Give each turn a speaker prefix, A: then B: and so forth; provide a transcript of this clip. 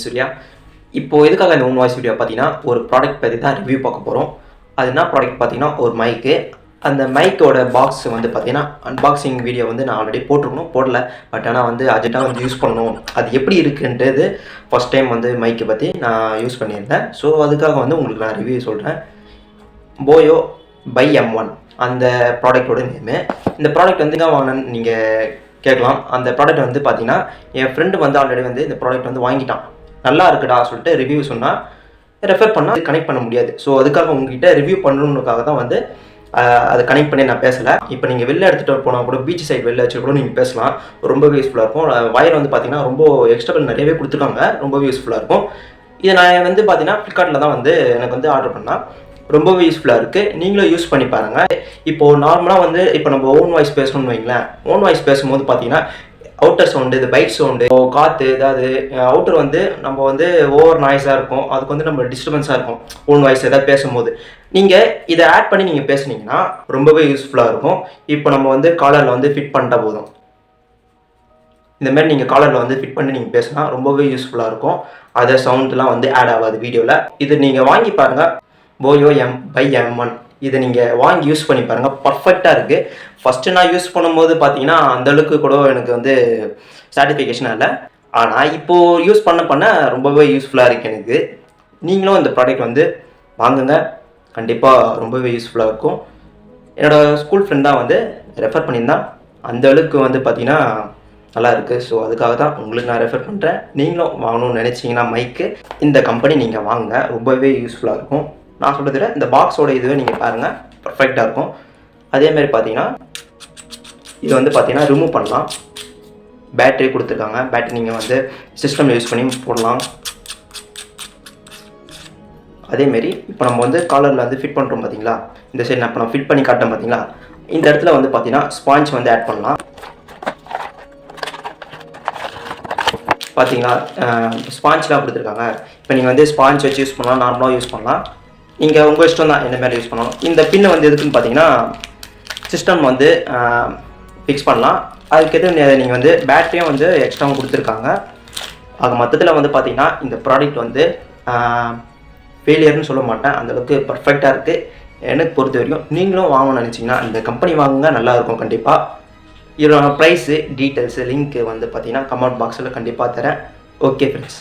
A: சூர்யா. இப்போ எதுக்காக இந்த ஓன் வாய்ஸ் வீடியோ பார்த்தீங்கன்னா, ஒரு ப்ராடக்ட் பற்றி தான் ரிவ்யூ பார்க்க போகிறோம். அது என்ன ப்ராடக்ட் பார்த்தீங்கன்னா, ஒரு மைக்கு. அந்த மைக்கோட பாக்ஸ் வந்து பார்த்தீங்கன்னா, அன்பாக்சிங் வீடியோ வந்து நான் ஆல்ரெடி போட்டிருக்கணும், போடல. பட் ஆனால் வந்து அர்ஜென்ட்டாக வந்து யூஸ் பண்ணணும். அது எப்படி இருக்குன்றது ஃபஸ்ட் டைம் வந்து மைக்கை பற்றி நான் யூஸ் பண்ணியிருந்தேன். ஸோ அதுக்காக வந்து உங்களுக்கு நான் ரிவ்யூ சொல்கிறேன். போயோ பை M1 அந்த ப்ராடக்டோட நேமு. இந்த ப்ராடக்ட் வந்து எங்கே வாங்கினேன்னு நீங்கள் கேட்கலாம். அந்த ப்ராடக்ட் வந்து பார்த்தீங்கன்னா, என் ஃப்ரெண்டு வந்து ஆல்ரெடி வந்து இந்த ப்ராடக்ட் வந்து வாங்கிட்டான். நல்லா இருக்குடா சொல்லிட்டு ரிவ்யூ சொன்னால் ரெஃபர் பண்ணால் கனெக்ட் பண்ண முடியாது. ஸோ அதுக்காக உங்ககிட்ட ரிவ்யூ பண்ணணுன்றதுக்காக தான் வந்து அதை கனெக்ட் பண்ணி நான் பேசலை. இப்போ நீங்கள் வெளில எடுத்துகிட்டு போனால் கூட பீச் சைடு வெளில வச்சு கூட நீங்கள் பேசலாம். ரொம்பவே யூஸ்ஃபுல்லாக இருக்கும். வயர் வந்து பார்த்தீங்கன்னா ரொம்ப எக்ஸ்ட்ரா நிறையவே கொடுத்துருக்காங்க. ரொம்பவே யூஸ்ஃபுல்லாக இருக்கும். இதை நான் வந்து பார்த்தீங்கன்னா ஃப்ளிப்கார்ட்டில் தான் வந்து எனக்கு வந்து ஆர்டர் பண்ணால் ரொம்பவே யூஸ்ஃபுல்லாக இருக்குது. நீங்களும் யூஸ் பண்ணி பாருங்கள். இப்போது நார்மலாக வந்து இப்போ நம்ம ஓன் வாய்ஸ் பேசணும்னு வைங்களேன். ஓன் வாய்ஸ் பேசும்போது பார்த்தீங்கன்னா அவுட்டர் சவுண்டு, இது பைக் சவுண்டு, காற்று, ஏதாவது அவுட்டர் வந்து நம்ம வந்து ஓவர் நாய்ஸாக இருக்கும். அதுக்கு வந்து நம்ம டிஸ்டர்பன்ஸாக இருக்கும் ஓன் வாய்ஸ் எதாவது பேசும்போது. நீங்கள் இதை ஆட் பண்ணி நீங்கள் பேசுனீங்கன்னா ரொம்பவே யூஸ்ஃபுல்லாக இருக்கும். இப்போ நம்ம வந்து காலரில் வந்து ஃபிட் பண்ணிட்டா போதும். இந்தமாதிரி நீங்கள் காலரில் வந்து ஃபிட் பண்ணி நீங்கள் பேசினா ரொம்பவே யூஸ்ஃபுல்லாக இருக்கும். அதை சவுண்ட்லாம் வந்து ஆட் ஆகாது வீடியோவில். இது நீங்கள் வாங்கி பாருங்கள். போயோ பை M1 இதை நீங்கள் வாங்கி யூஸ் பண்ணி பாருங்கள். பர்ஃபெக்டாக இருக்குது. ஃபஸ்ட்டு நான் யூஸ் பண்ணும்போது பார்த்தீங்கன்னா அந்தளவுக்கு கூட எனக்கு வந்து சாட்டிஸ்ஃபிகேஷனாக இல்லை. ஆனால் இப்போது யூஸ் பண்ண ரொம்பவே யூஸ்ஃபுல்லாக இருக்குது எனக்கு. நீங்களும் இந்த ப்ராடக்ட் வந்து வாங்குங்க. கண்டிப்பாக ரொம்பவே யூஸ்ஃபுல்லாக இருக்கும். என்னோடய ஸ்கூல் ஃப்ரெண்டாக வந்து ரெஃபர் பண்ணியிருந்தான். அந்தளவுக்கு வந்து பார்த்தீங்கன்னா நல்லா இருக்குது. ஸோ அதுக்காக தான் உங்களுக்கு நான் ரெஃபர் பண்ணுறேன். நீங்களும் வாங்கணும்னு நினச்சிங்கன்னா மைக்கு இந்த கம்பெனி நீங்கள் வாங்குங்க. ரொம்பவே யூஸ்ஃபுல்லாக இருக்கும். நான் சொல்கிறத இந்த பாக்ஸோட இதுவே நீங்கள் பாருங்கள், பர்ஃபெக்டாக இருக்கும். அதேமாதிரி பார்த்தீங்கன்னா இது வந்து பார்த்தீங்கன்னா ரிமூவ் பண்ணலாம். பேட்டரி கொடுத்துருக்காங்க. பேட்டரி நீங்கள் வந்து சிஸ்டம் யூஸ் பண்ணி போடலாம். அதேமாரி இப்போ நம்ம வந்து காலரில் வந்து ஃபிட் பண்ணுறோம் பார்த்தீங்களா, இந்த சைடு நான் இப்போ நான் ஃபிட் பண்ணி காட்டேன் பார்த்தீங்களா, இந்த இடத்துல வந்து பார்த்தீங்கன்னா ஸ்பாஞ்ச் வந்து ஆட் பண்ணலாம். பார்த்தீங்களா ஸ்பாஞ்ச்லாம் கொடுத்துருக்காங்க. இப்போ நீங்கள் வந்து ஸ்பாஞ்ச் வச்சு யூஸ் பண்ணலாம், நார்மலாக யூஸ் பண்ணலாம். நீங்கள் உங்கள் இஷ்டம் தான் எந்த மாதிரி யூஸ் பண்ணலாம். இந்த பின்னை வந்து எதுக்குன்னு பார்த்தீங்கன்னா சிஸ்டம் வந்து ஃபிக்ஸ் பண்ணலாம். அதுக்கேற்ற நீங்கள் வந்து பேட்டரியும் வந்து எக்ஸ்ட்ராவும் கொடுத்துருக்காங்க. ஆக மொத்தத்தில் வந்து பார்த்தீங்கன்னா இந்த ப்ராடக்ட் வந்து ஃபெயிலியர்னு சொல்ல மாட்டேன். அந்தளவுக்கு பர்ஃபெக்டாக இருக்குது எனக்கு பொறுத்த வரைக்கும். நீங்களும் வாங்கணும்னு நினச்சிங்கன்னா இந்த கம்பெனி வாங்குங்க, நல்லாயிருக்கும் கண்டிப்பாக. இதோட ப்ரைஸு, டீட்டெயில்ஸு, லிங்க்கு வந்து பார்த்தீங்கன்னா கமெண்ட் பாக்ஸில் கண்டிப்பாக தரேன். Okay friends.